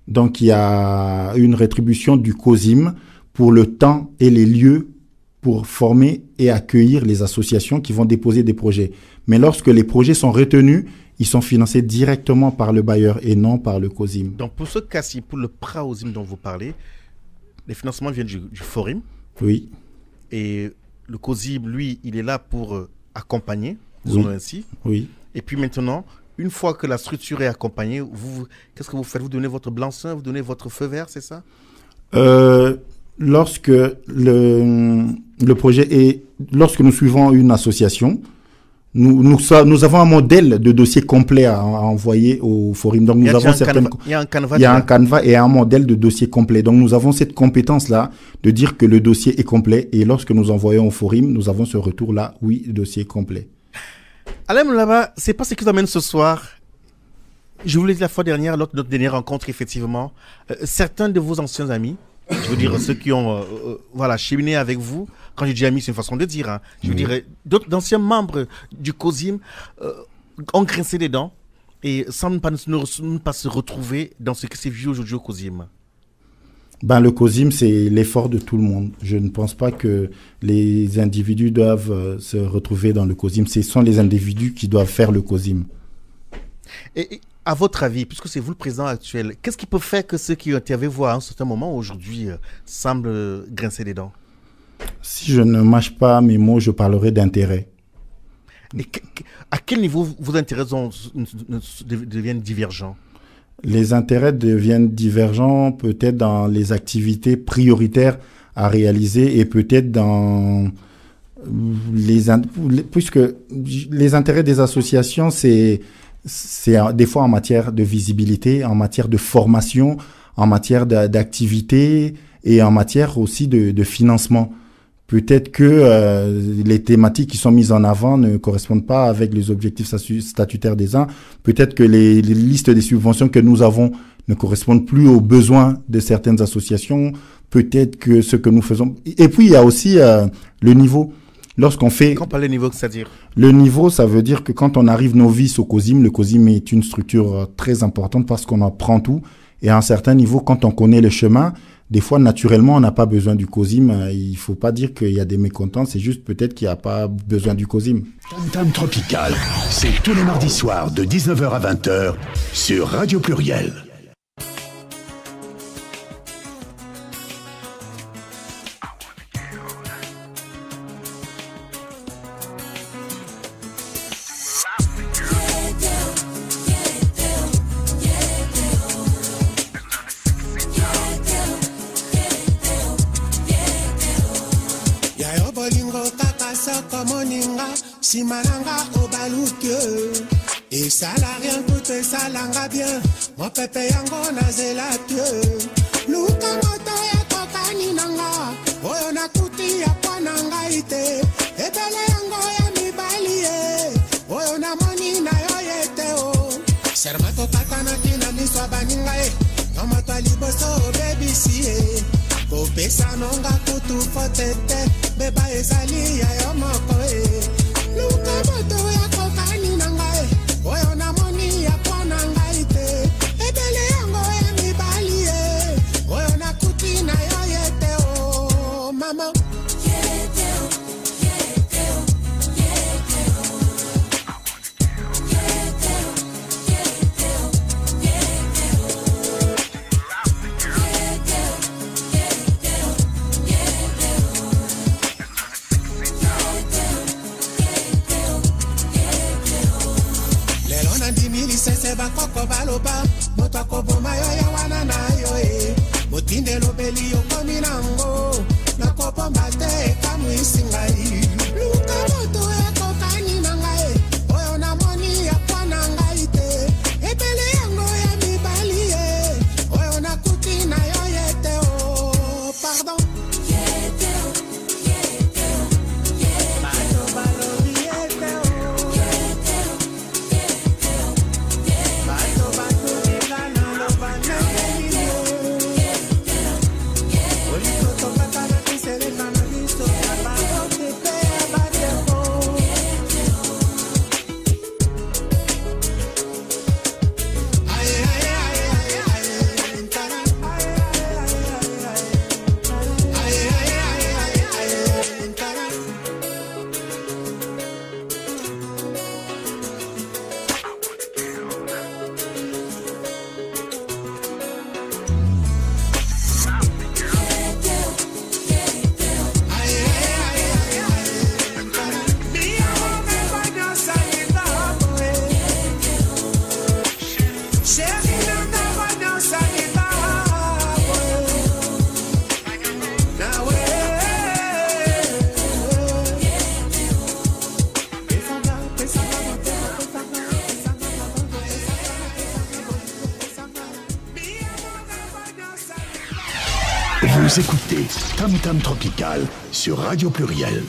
Donc il y a une rétribution du COSIM pour le temps et les lieux pour former et accueillir les associations qui vont déposer des projets. Mais lorsque les projets sont retenus, ils sont financés directement par le bailleur et non par le COSIM. Donc pour ce cas-ci, pour le Praosim dont vous parlez, les financements viennent du Forim. Oui. Et le COSIM, lui, il est là pour accompagner, disons-le ainsi. Oui. Et puis maintenant, une fois que la structure est accompagnée, qu'est-ce que vous faites? Vous donnez votre blanc-seing, vous donnez votre feu vert, c'est ça? Lorsque le projet est... Lorsque nous suivons une association, nous avons un modèle de dossier complet à envoyer au Forum. Donc, il y a un canevas et un modèle de dossier complet. Donc, nous avons cette compétence-là de dire que le dossier est complet. Et lorsque nous envoyons au Forum, nous avons ce retour-là, oui, le dossier est complet. Alain Mlaba, c'est pas ce qui vous amène ce soir. Je vous l'ai dit la fois dernière, lors de notre dernière rencontre, effectivement, certains de vos anciens amis, je veux dire ceux qui ont cheminé avec vous, quand je dis amis, c'est une façon de dire, hein, je veux dire d'autres d'anciens membres du COSIM ont grincé des dents et semblent ne pas se retrouver dans ce qui s'est vu aujourd'hui au COSIM. Le COSIM, c'est l'effort de tout le monde. Je ne pense pas que les individus doivent se retrouver dans le COSIM. Ce sont les individus qui doivent faire le COSIM. Et à votre avis, puisque c'est vous le président actuel, qu'est-ce qui peut faire que ceux qui étaient avec vous à un certain moment aujourd'hui semblent grincer des dents? Si je ne mâche pas mes mots, je parlerai d'intérêt. Et à quel niveau vos intérêts deviennent divergents? Les intérêts deviennent divergents peut-être dans les activités prioritaires à réaliser et peut-être dans puisque les intérêts des associations, c'est des fois en matière de visibilité, en matière de formation, en matière d'activité et en matière aussi de financement. Peut-être que les thématiques qui sont mises en avant ne correspondent pas avec les objectifs statutaires des uns. Peut-être que les listes des subventions que nous avons ne correspondent plus aux besoins de certaines associations. Peut-être que ce que nous faisons... Et puis, il y a aussi le niveau. Lorsqu'on fait... Quand on parle de niveau, c'est-à-dire? Le niveau, ça veut dire que quand on arrive novice au COSIM, le COSIM est une structure très importante parce qu'on apprend tout. Et à un certain niveau, quand on connaît le chemin, des fois, naturellement, on n'a pas besoin du COSIM. Il ne faut pas dire qu'il y a des mécontents, c'est juste peut-être qu'il n'y a pas besoin du COSIM. Tam Tam Tropical, c'est tous les mardis soirs de 19h à 20h sur Radio Pluriel. Simananga obaluke et ça n'a rien coûté, ça langa bien mon pépé yango na zelate luka moto ya kokani nanga oyo na kuti ya kwananga ite ebele yango ya mibali oyo na moni na yo yete o sermato katana tina miswa baninga tomato liboso baby si kopesa nonga kutu fotete beba ezali ya yo moko luka moto ya kokani na ngai oyo na moni ya kwana ngai te ebele yango ya mibali oyo na kuti na yo yete o mama yete o yete o yete o yete o yete o yete o Vous écoutez Tam Tam Tropical sur Radio Pluriel.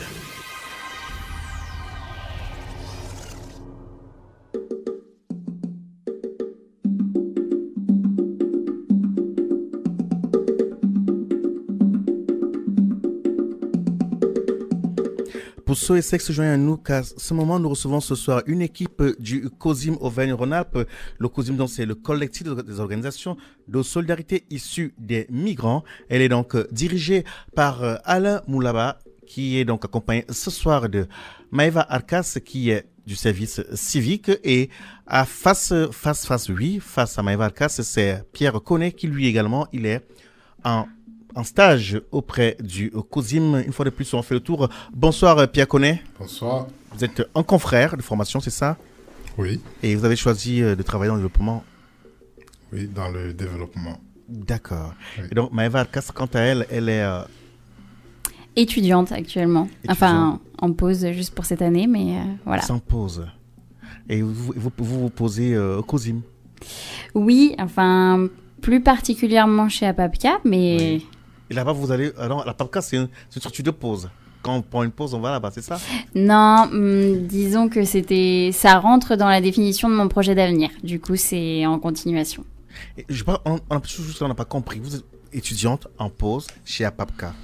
Pour ceux et ceux qui se joignent à nous, qu'à ce moment, nous recevons ce soir une équipe du COSIM Auvergne-Rhône-Alpes. Le COSIM, donc, c'est le collectif des organisations de solidarité issues des migrants. Elle est donc dirigée par Alain Moulaba, qui est donc accompagné ce soir de Maëva Arcas, qui est du service civique, et face à Maëva Arcas, c'est Pierre Connet, qui lui également, il est en stage auprès du COSIM. Une fois de plus, on fait le tour. Bonsoir Pierre Connet. Bonsoir. Vous êtes un confrère de formation, c'est ça? Oui. Et vous avez choisi de travailler dans le développement? Oui, dans le développement. D'accord. Oui. Et donc Maëva Arcas, quant à elle, elle est... Étudiante actuellement. Enfin, en pause juste pour cette année, mais voilà. Sans pause. Et vous posez au COSIM? Oui, enfin, plus particulièrement chez Apapka, mais... Oui. Et là-bas, vous allez... Alors, la PAPCA, c'est une structure de pause. Quand on prend une pause, on va là-bas, c'est ça? Non, disons que ça rentre dans la définition de mon projet d'avenir. Du coup, c'est en continuation. Et on n'a pas compris. Vous êtes étudiante en pause chez Apapka.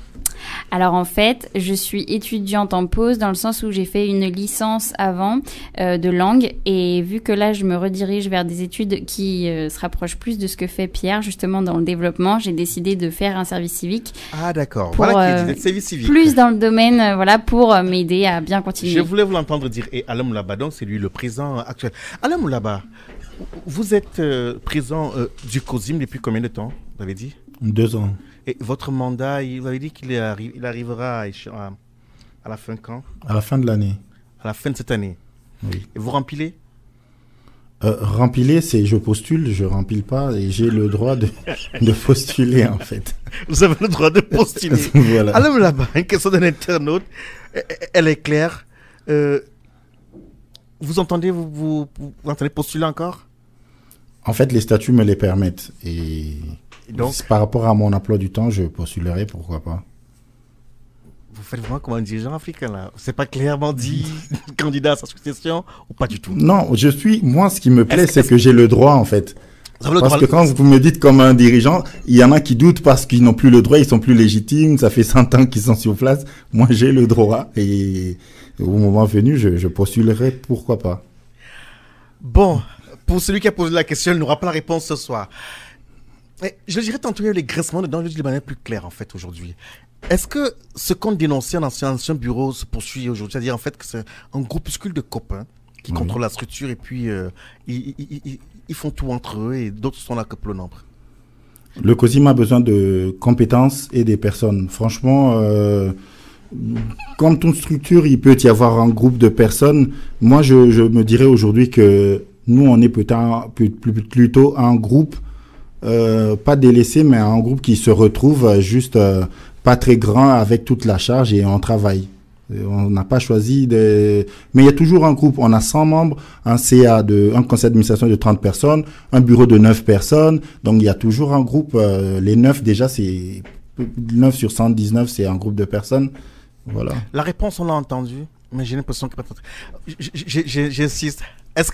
Alors en fait, je suis étudiante en pause dans le sens où j'ai fait une licence avant de langue, et vu que là je me redirige vers des études qui se rapprochent plus de ce que fait Pierre justement dans le développement, j'ai décidé de faire un service civique. Ah d'accord, pour, voilà qui est service civique. Plus dans le domaine, voilà, pour m'aider à bien continuer. Je voulais vous l'entendre dire, et Alain Moulaba, donc c'est lui le président actuel. Alain Moulaba, vous êtes président du COSIM depuis combien de temps, vous avez dit? 2 ans. Et votre mandat, vous avez dit qu'il arrivera à la fin quand? À la fin de l'année. À la fin de cette année. Oui. Et vous remplissez? Remplir, c'est je postule, je remplis pas, et j'ai le droit de postuler en fait. Vous avez le droit de postuler. Voilà. Alors là-bas, une question d'un internaute, elle est claire. Vous entendez postuler encore? En fait, les statuts me les permettent, et donc, par rapport à mon emploi du temps, je postulerai, pourquoi pas. Vous faites vraiment comme un dirigeant africain là. C'est pas clairement dit candidat à sa succession ou pas du tout? Non, moi ce qui me plaît, c'est que j'ai le droit en fait. Parce que quand vous me dites comme un dirigeant, il y en a qui doutent parce qu'ils n'ont plus le droit, ils sont plus légitimes, ça fait 100 ans qu'ils sont sur place. Moi j'ai le droit, et au moment venu, je postulerai, pourquoi pas. Bon, pour celui qui a posé la question, il n'aura pas la réponse ce soir. Je dirais tantôt, il y a les graissements dedans, je dis de manière plus claire en fait aujourd'hui. Est-ce que ce qu'on dénonçait dans l'ancien bureau se poursuit aujourd'hui? C'est-à-dire en fait que c'est un groupuscule de copains qui contrôlent la structure, et puis ils font tout entre eux, et d'autres sont là que pour le nombre. Le COSIM a besoin de compétences et des personnes. Franchement, comme toute structure, il peut y avoir un groupe de personnes. Moi, je me dirais aujourd'hui que nous, on est plutôt un groupe, pas délaissé, mais un groupe qui se retrouve juste pas très grand avec toute la charge, et on travaille. On n'a pas choisi de... Mais il y a toujours un groupe. On a 100 membres, un conseil d'administration de 30 personnes, un bureau de 9 personnes. Donc il y a toujours un groupe. Les 9 déjà, c'est 9 sur 119, c'est un groupe de personnes. Voilà. La réponse, on l'a entendue, mais j'ai l'impression que... J'insiste. Est-ce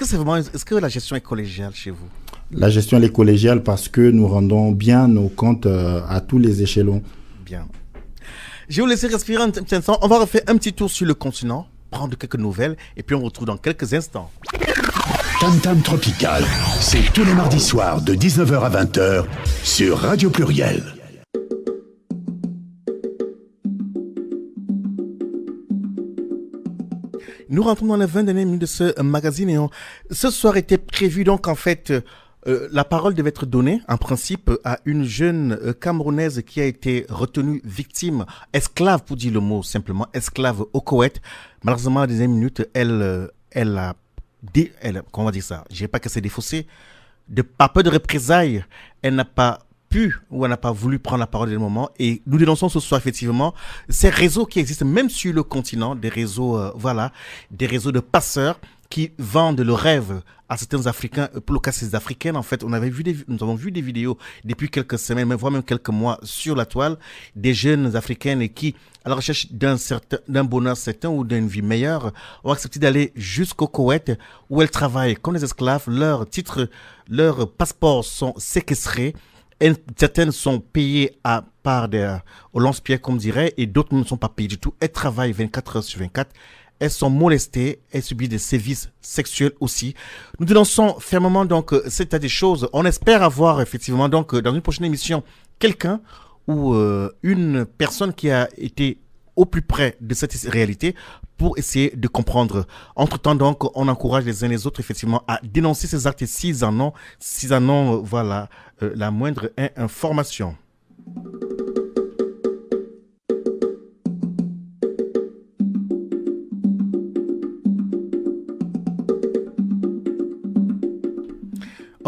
que la gestion est collégiale chez vous? La gestion, elle est collégiale parce que nous rendons bien nos comptes à tous les échelons. Bien. Je vais vous laisser respirer un petit instant. On va refaire un petit tour sur le continent, prendre quelques nouvelles, et puis on retrouve dans quelques instants. Tam Tam Tropical, c'est tous les mardis soirs de 19h à 20h sur Radio Pluriel. Nous rentrons dans les 20 dernières minutes de ce magazine, et ce soir était prévu donc en fait... la parole devait être donnée, en principe, à une jeune Camerounaise qui a été retenue victime, esclave, pour dire le mot simplement, esclave au Koweït. Malheureusement, à la deuxième minute, elle a comment on va dire ça? Je dirais pas qu'elle s'est défaussée. Par peur de représailles, elle n'a pas pu, ou elle n'a pas voulu prendre la parole à un moment. Et nous dénonçons ce soir, effectivement, ces réseaux qui existent, même sur le continent, des réseaux, des réseaux de passeurs qui vendent le rêve à certains Africains, pour le cas ces Africaines, en fait, nous avons vu des vidéos depuis quelques semaines, voire même quelques mois sur la toile, des jeunes Africaines qui, à la recherche d'un bonheur certain ou d'une vie meilleure, ont accepté d'aller jusqu'au Koweït où elles travaillent comme des esclaves. Leurs titres, leurs passeports sont séquestrés. Et certaines sont payées à part au lance-pierre, comme dirait, et d'autres ne sont pas payées du tout. Elles travaillent 24 heures sur 24. Elles sont molestées, elles subissent des sévices sexuels aussi. Nous dénonçons fermement donc cet état des choses. On espère avoir effectivement donc dans une prochaine émission quelqu'un ou une personne qui a été au plus près de cette réalité pour essayer de comprendre. Entre-temps, donc, on encourage les uns les autres, effectivement, à dénoncer ces actes s'ils en ont, voilà, la moindre information.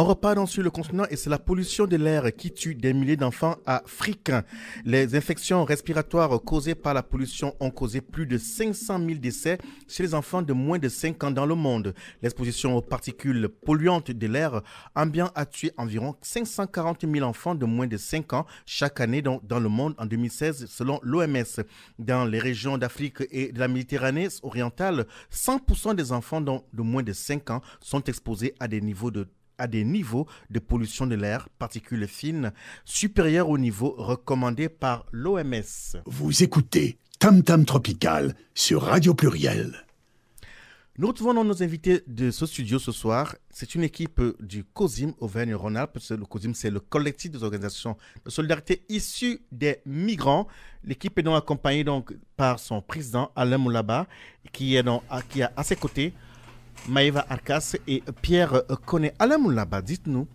On repart donc sur le continent et c'est la pollution de l'air qui tue des milliers d'enfants africains. Les infections respiratoires causées par la pollution ont causé plus de 500 000 décès chez les enfants de moins de 5 ans dans le monde. L'exposition aux particules polluantes de l'air ambiant a tué environ 540 000 enfants de moins de 5 ans chaque année dans le monde en 2016 selon l'OMS. Dans les régions d'Afrique et de la Méditerranée orientale, 100% des enfants de moins de 5 ans sont exposés à des niveaux de pollution de l'air, particules fines, supérieurs au niveau recommandé par l'OMS. Vous écoutez Tam Tam Tropical sur Radio Pluriel. Nous retrouvons nos invités de ce studio ce soir. C'est une équipe du COSIM Auvergne-Rhône-Alpes. Le COSIM, c'est le collectif des organisations de solidarité issues des migrants. L'équipe est donc accompagnée par son président Alain Moulaba, qui a à ses côtés Maëva Arcas et Pierre Koné. Alain Moulaba, dites-nous,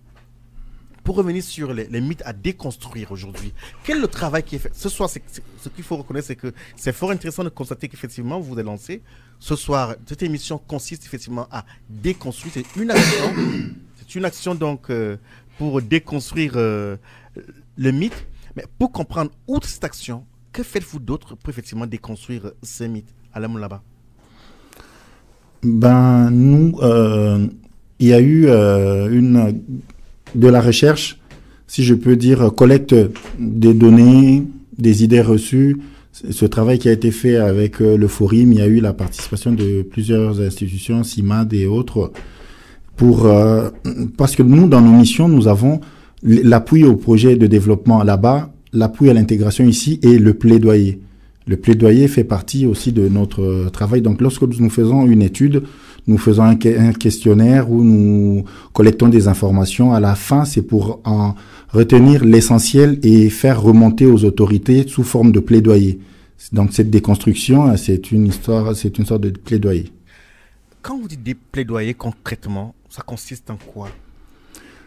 pour revenir sur les mythes à déconstruire aujourd'hui, quel est le travail qui est fait? Ce soir, ce qu'il faut reconnaître, c'est que c'est fort intéressant de constater qu'effectivement, vous vous êtes lancé. Ce soir, cette émission consiste effectivement à déconstruire. C'est une action donc pour déconstruire le mythe. Mais pour comprendre, outre cette action, que faites-vous d'autre pour effectivement déconstruire ces mythes? Alain Moulaba. Nous, il y a eu de la recherche, si je peux dire, collecte des données, des idées reçues. Ce travail qui a été fait avec le Forum, il y a eu la participation de plusieurs institutions, CIMAD et autres, parce que nous, dans nos missions, nous avons l'appui au projet de développement là-bas, l'appui à l'intégration ici et le plaidoyer. Le plaidoyer fait partie aussi de notre travail. Donc, lorsque nous faisons une étude, nous faisons un questionnaire où nous collectons des informations. À la fin, c'est pour en retenir l'essentiel et faire remonter aux autorités sous forme de plaidoyer. Donc, cette déconstruction, c'est une sorte de plaidoyer. Quand vous dites des plaidoyers concrètement, ça consiste en quoi?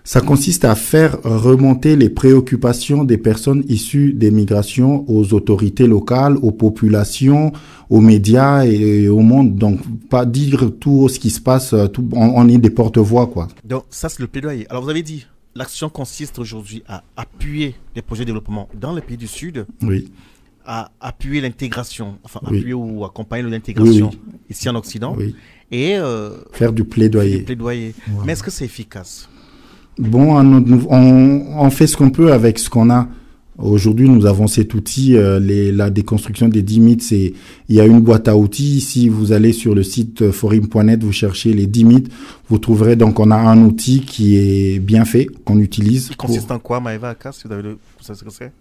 Ça consiste à faire remonter les préoccupations des personnes issues des migrations aux autorités locales, aux populations, aux médias et au monde. Donc, pas dire tout ce qui se passe, on est des porte-voix, quoi. Donc, ça, c'est le plaidoyer. Alors, vous avez dit, l'action consiste aujourd'hui à appuyer les projets de développement dans les pays du Sud. Oui. À appuyer l'intégration, enfin, oui. Appuyer ou accompagner l'intégration ici en Occident. Oui. Et faire du plaidoyer. Voilà. Mais est-ce que c'est efficace? Bon, on fait ce qu'on peut avec ce qu'on a. Aujourd'hui, nous avons cet outil, la déconstruction des 10 mythes. Il y a une boîte à outils. Si vous allez sur le site forum.net, vous cherchez les 10 mythes, vous trouverez donc on a un outil qui est bien fait, qu'on utilise. Il consiste en quoi, Maëva Akas, si vous savez ce que c'est?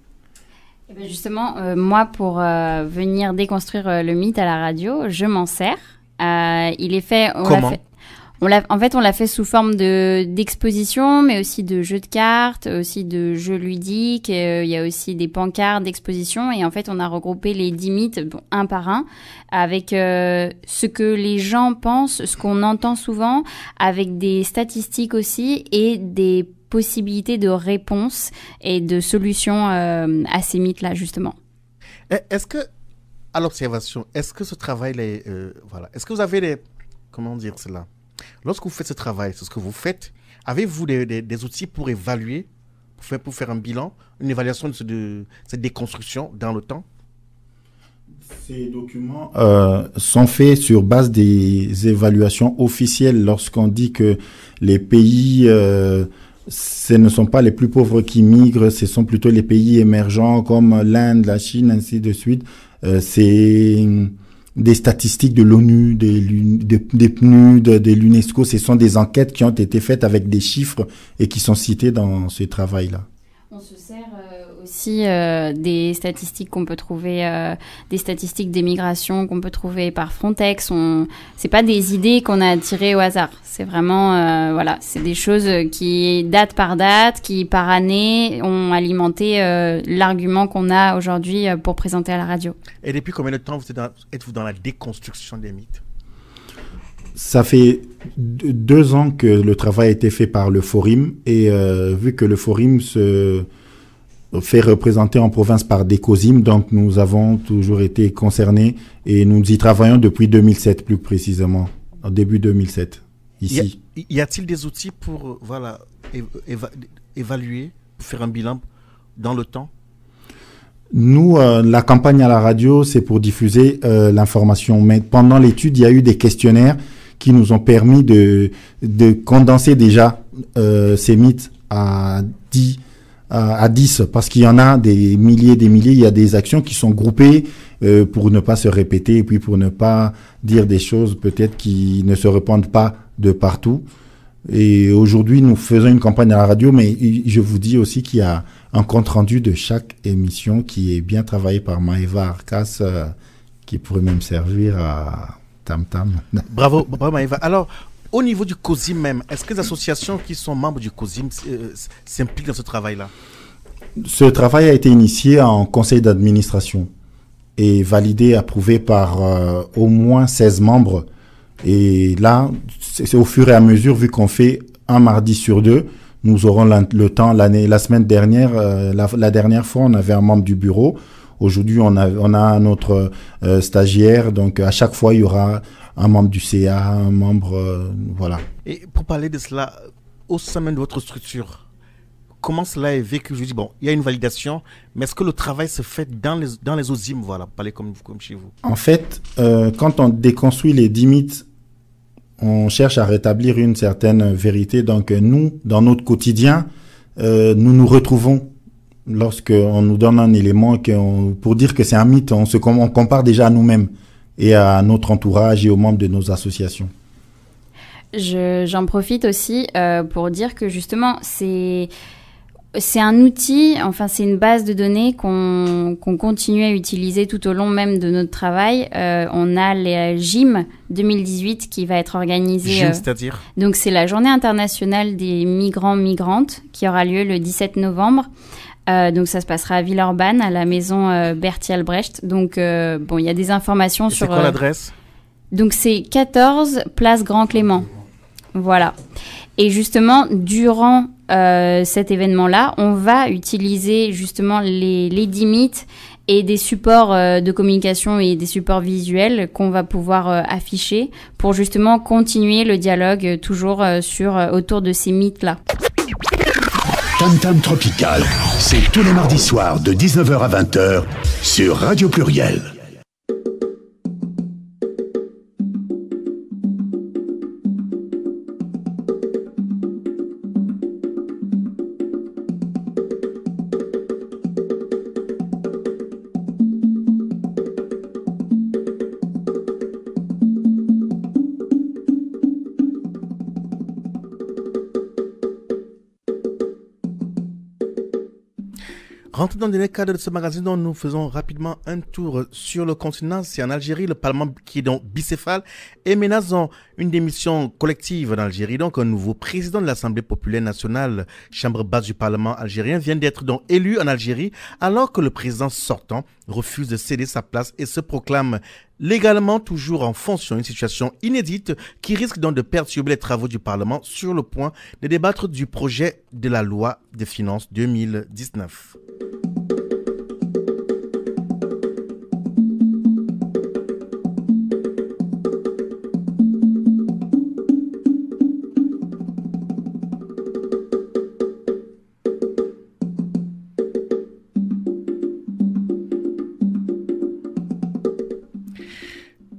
Eh bien justement, moi, pour venir déconstruire le mythe à la radio, je m'en sers. Il est fait... Comment? On l'a fait sous forme d'exposition, mais aussi de jeux de cartes, aussi de jeux ludiques. Il y a aussi des pancartes d'exposition. Et en fait, on a regroupé les 10 mythes, un par un, avec ce que les gens pensent, ce qu'on entend souvent, avec des statistiques aussi et des possibilités de réponses et de solutions à ces mythes-là, justement. Est-ce que, à l'observation, est-ce que ce travail, est-ce que vous avez comment dire cela? Lorsque vous faites ce travail, c'est ce que vous faites, avez-vous des outils pour évaluer, pour faire un bilan, une évaluation de cette déconstruction dans le temps? Ces documents sont faits sur base des évaluations officielles. Lorsqu'on dit que les pays, ce ne sont pas les plus pauvres qui migrent, ce sont plutôt les pays émergents comme l'Inde, la Chine, ainsi de suite. C'est des statistiques de l'ONU, des PNUD, de l'UNESCO. Ce sont des enquêtes qui ont été faites avec des chiffres et qui sont cités dans ce travail-là. On se sert aussi des statistiques qu'on peut trouver, des statistiques d'émigration qu'on peut trouver par Frontex. C'est pas des idées qu'on a tirées au hasard. C'est vraiment, voilà, c'est des choses qui date par date, qui par année ont alimenté l'argument qu'on a aujourd'hui pour présenter à la radio. Et depuis combien de temps êtes-vous dans la déconstruction des mythes? Ça fait 2 ans que le travail a été fait par le Forim et vu que le Forim se fait représenter en province par des COSIM, donc nous avons toujours été concernés et nous y travaillons depuis 2007 plus précisément, en début 2007, ici. Y a-t-il des outils pour évaluer, pour faire un bilan dans le temps? Nous, la campagne à la radio, c'est pour diffuser l'information, mais pendant l'étude, il y a eu des questionnaires qui nous ont permis de condenser déjà ces mythes à 10, parce qu'il y en a des milliers, il y a des actions qui sont groupées pour ne pas se répéter et puis pour ne pas dire des choses peut-être qui ne se répandent pas de partout. Et aujourd'hui, nous faisons une campagne à la radio, mais je vous dis aussi qu'il y a un compte-rendu de chaque émission qui est bien travaillé par Maëva Arcas, qui pourrait même servir à Tam Tam. Bravo Maëva. Alors, au niveau du COSIM même, est-ce que les associations qui sont membres du COSIM s'impliquent dans ce travail-là? Ce travail a été initié en conseil d'administration et validé, approuvé par au moins 16 membres. Et là, c'est au fur et à mesure, vu qu'on fait un mardi sur 2, nous aurons le temps. La semaine dernière, la dernière fois, on avait un membre du bureau. Aujourd'hui, on a notre stagiaire. Donc, à chaque fois, il y aura un membre du CA, un membre... voilà. Et pour parler de cela, au sein même de votre structure, comment cela est vécu? Je dis, bon, il y a une validation, mais est-ce que le travail se fait dans les OSIM, voilà, parler comme chez vous? En fait, quand on déconstruit les 10 mythes, on cherche à rétablir une certaine vérité. Donc, nous, dans notre quotidien, nous nous retrouvons lorsqu'on nous donne un élément pour dire que c'est un mythe, on compare déjà à nous-mêmes et à notre entourage et aux membres de nos associations. J'en profite aussi pour dire que justement, c'est un outil, enfin c'est une base de données qu'on continue à utiliser tout au long même de notre travail. On a les GIM 2018 qui va être organisé. GIM, c'est-à-dire? Donc c'est la Journée internationale des migrants-migrantes qui aura lieu le 17 novembre. Donc ça se passera à Villeurbanne, à la maison Bertie Albrecht. Donc bon, il y a des informations sur... C'est quoi l'adresse? Donc c'est 14 place Grand Clément. Voilà. Et justement, durant cet événement-là, on va utiliser justement les 10 mythes et des supports de communication et des supports visuels qu'on va pouvoir afficher pour justement continuer le dialogue toujours autour de ces mythes-là. Tam Tam Tropical, c'est tous les mardis soirs de 19h à 20h sur Radio Pluriel. Rentrons dans le cadre de ce magazine dont nous faisons rapidement un tour sur le continent. C'est en Algérie, le Parlement qui est donc bicéphale et menace une démission collective en Algérie. Donc un nouveau président de l'Assemblée populaire nationale, chambre basse du Parlement algérien, vient d'être donc élu en Algérie alors que le président sortant refuse de céder sa place et se proclame légalement toujours en fonction, une situation inédite qui risque donc de perturber les travaux du Parlement sur le point de débattre du projet de la loi des finances 2019.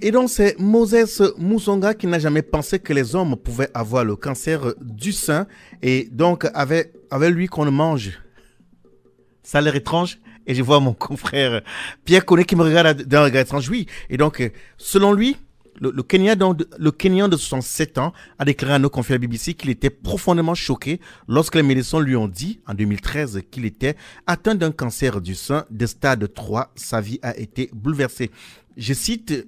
Et donc, c'est Moses Musonga qui n'a jamais pensé que les hommes pouvaient avoir le cancer du sein. Et donc, avec lui qu'on mange. Ça a l'air étrange. Et je vois mon confrère Pierre Koné qui me regarde d'un regard étrange. Oui. Et donc, selon lui, le Kenyan de 67 ans a déclaré à nos confrères BBC qu'il était profondément choqué lorsque les médecins lui ont dit, en 2013, qu'il était atteint d'un cancer du sein de stade 3. Sa vie a été bouleversée. Je cite,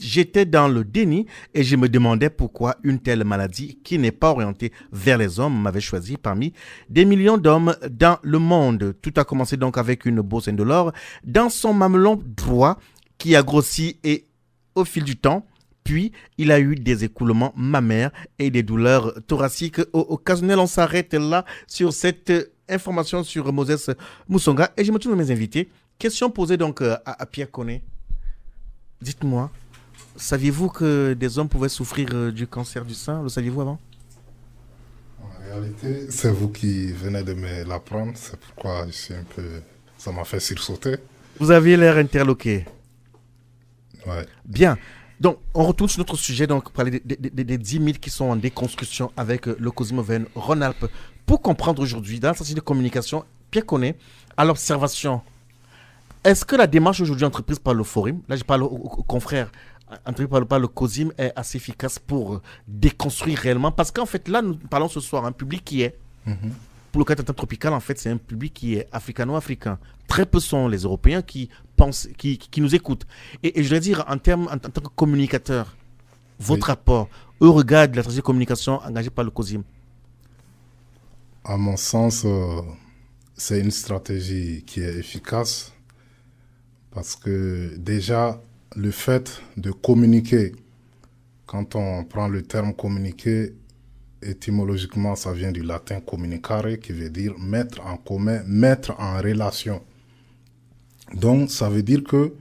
j'étais dans le déni et je me demandais pourquoi une telle maladie qui n'est pas orientée vers les hommes m'avait choisi parmi des millions d'hommes dans le monde. Tout a commencé donc avec une bosse indolore dans son mamelon droit qui a grossi et au fil du temps, puis il a eu des écoulements mammaires et des douleurs thoraciques occasionnelles. On s'arrête là sur cette information sur Moses Musonga et je me tourne mes invités. Question posée donc à Pierre Koné. Dites-moi, saviez-vous que des hommes pouvaient souffrir du cancer du sein? Le saviez-vous avant? En réalité, c'est vous qui venez de me l'apprendre. C'est pourquoi je suis un peu... Ça m'a fait sursauter. Vous aviez l'air interloqué. Ouais. Bien. Donc, on retourne sur notre sujet, donc, pour parler des 10 mythes qui sont en déconstruction avec le Cosimoven Rhône-Alpes. Pour comprendre aujourd'hui, dans la stratégie de communication, Pierre Koné, à l'observation, est-ce que la démarche aujourd'hui entreprise par le Forum, là je parle aux confrères, entreprise par le COSIM est assez efficace pour déconstruire réellement? Parce qu'en fait, là, nous parlons ce soir, un public qui est, pour le cas Tam Tam Tropical, en fait, c'est un public qui est africano-africain. Très peu sont les Européens qui pensent, qui nous écoutent. Et je voudrais dire, en tant que communicateur, votre rapport au regard de la stratégie de communication engagée par le COSIM? À mon sens, c'est une stratégie qui est efficace parce que déjà, le fait de communiquer, quand on prend le terme communiquer, étymologiquement, ça vient du latin communicare, qui veut dire mettre en commun, mettre en relation. Donc, ça veut dire que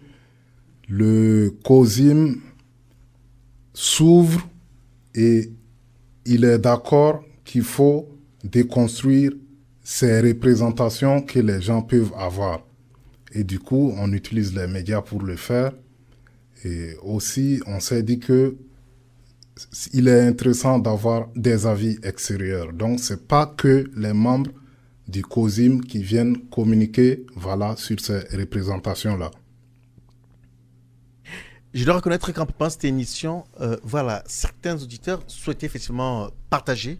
le COSIM s'ouvre et il est d'accord qu'il faut déconstruire ces représentations que les gens peuvent avoir. Et du coup, on utilise les médias pour le faire. Et aussi, on s'est dit que il est intéressant d'avoir des avis extérieurs. Donc, ce n'est pas que les membres du COSIM qui viennent communiquer sur ces représentations-là. Je dois reconnaître qu'en préparant cette émission, certains auditeurs souhaitaient effectivement partager,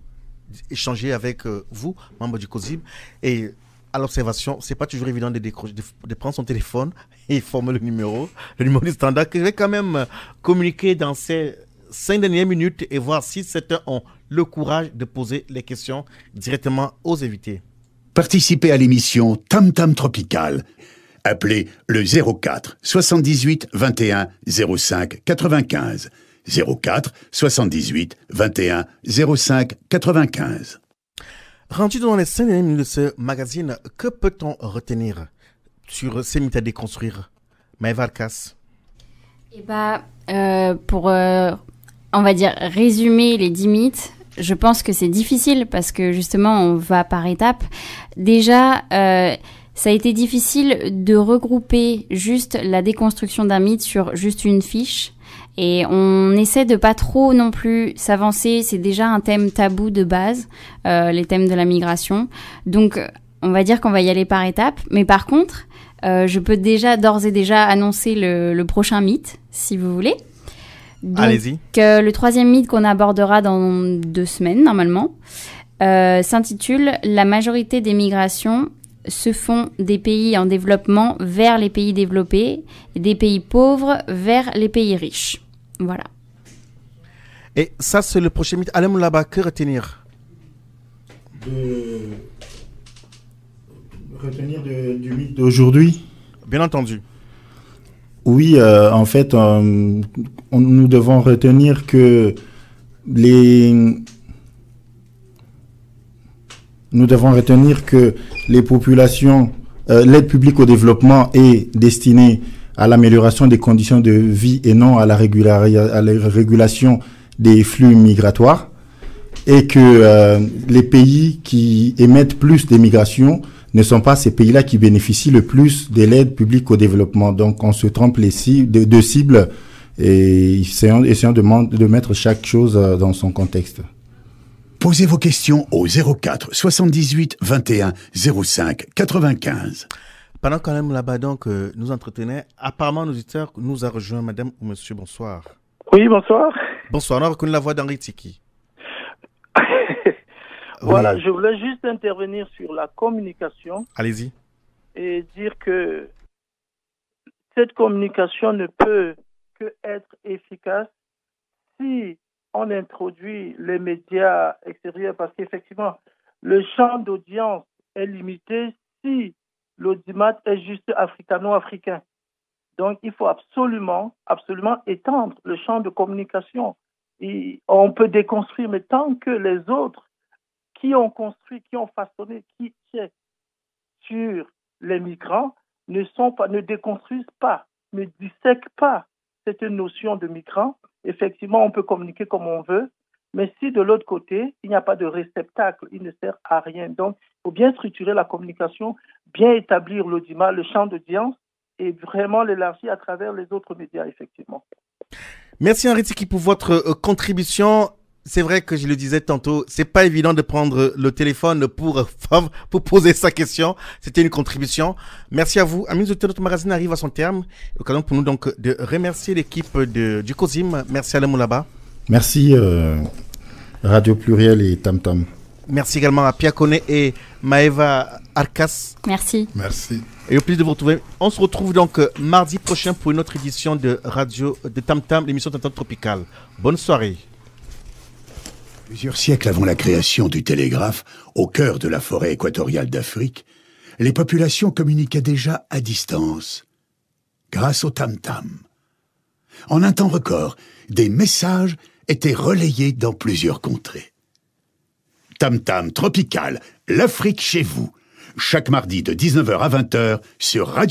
échanger avec vous, membres du COSIM. Et à l'observation, ce n'est pas toujours évident de prendre son téléphone et former le numéro du standard, que je vais quand même communiquer dans ces 5 dernières minutes et voir si certains ont le courage de poser les questions directement aux invités. Participez à l'émission Tam Tam Tropical. Appelez le 04 78 21 05 95. 04 78 21 05 95. Rendu dans les 5 dernières minutes de ce magazine, que peut-on retenir sur ces mythes à déconstruire? Maëva Arcas. Pour, on va dire, résumer les 10 mythes, je pense que c'est difficile parce que justement, on va par étapes. Déjà, ça a été difficile de regrouper juste la déconstruction d'un mythe sur juste une fiche. Et on essaie de pas trop non plus s'avancer. C'est déjà un thème tabou de base, les thèmes de la migration. Donc, on va dire qu'on va y aller par étapes. Mais par contre, je peux d'ores et déjà annoncer le prochain mythe, si vous voulez. Donc, allez-y. Le 3e mythe qu'on abordera dans 2 semaines, normalement, s'intitule « La majorité des migrations se font des pays en développement vers les pays développés et des pays pauvres vers les pays riches ». Voilà. Et ça, c'est le prochain mythe. Alain Moulaba, que retenir? Retenir du mythe d'aujourd'hui? Bien entendu. Oui, en fait, nous devons retenir que les populations, l'aide publique au développement est destinée à l'amélioration des conditions de vie et non à la régulation des flux migratoires, et que les pays qui émettent plus d'émigration ne sont pas ces pays-là qui bénéficient le plus de l'aide publique au développement. Donc, on se trompe de cible et essayant de mettre chaque chose dans son contexte. Posez vos questions au 04 78 21 05 95. Pendant quand même là-bas, donc, nous entretenons, apparemment, nos auditeurs nous a rejoint madame ou monsieur, bonsoir. Oui, bonsoir. Bonsoir, on a reconnu la voix d'Henri Tiki. Voilà, Oui. je voulais juste intervenir sur la communication Allez-y. et dire que cette communication ne peut que être efficace si on introduit les médias extérieurs, parce qu'effectivement, le champ d'audience est limité si l'audimat est juste africano-africain. Donc, il faut absolument étendre le champ de communication. Et on peut déconstruire, mais tant que les autres qui ont construit, qui ont façonné, qui est sur les migrants ne déconstruisent pas, ne dissèquent pas cette notion de migrants. Effectivement, on peut communiquer comme on veut, mais si de l'autre côté, il n'y a pas de réceptacle, il ne sert à rien. Donc, il faut bien structurer la communication, bien établir l'audimat, le champ d'audience, et vraiment l'élargir à travers les autres médias, effectivement. Merci Henri Tiki pour votre contribution. C'est vrai que je le disais tantôt, c'est pas évident de prendre le téléphone pour poser sa question. C'était une contribution. Merci à vous. Amis auditeurs, notre magazine arrive à son terme. L'occasion pour nous donc de remercier l'équipe du COSIM. Merci Alain Moulaba. Merci Radio Pluriel et Tam Tam. Merci également à Pia Kone et Maëva Arcas. Merci. Merci. Et au plaisir de vous retrouver. On se retrouve donc mardi prochain pour une autre édition de Radio de Tam Tam, l'émission Tam Tam Tropicale. Bonne soirée. Plusieurs siècles avant la création du télégraphe, au cœur de la forêt équatoriale d'Afrique, les populations communiquaient déjà à distance, grâce au tam-tam. En un temps record, des messages étaient relayés dans plusieurs contrées. Tam-tam Tropical, l'Afrique chez vous, chaque mardi de 19h à 20h sur Radio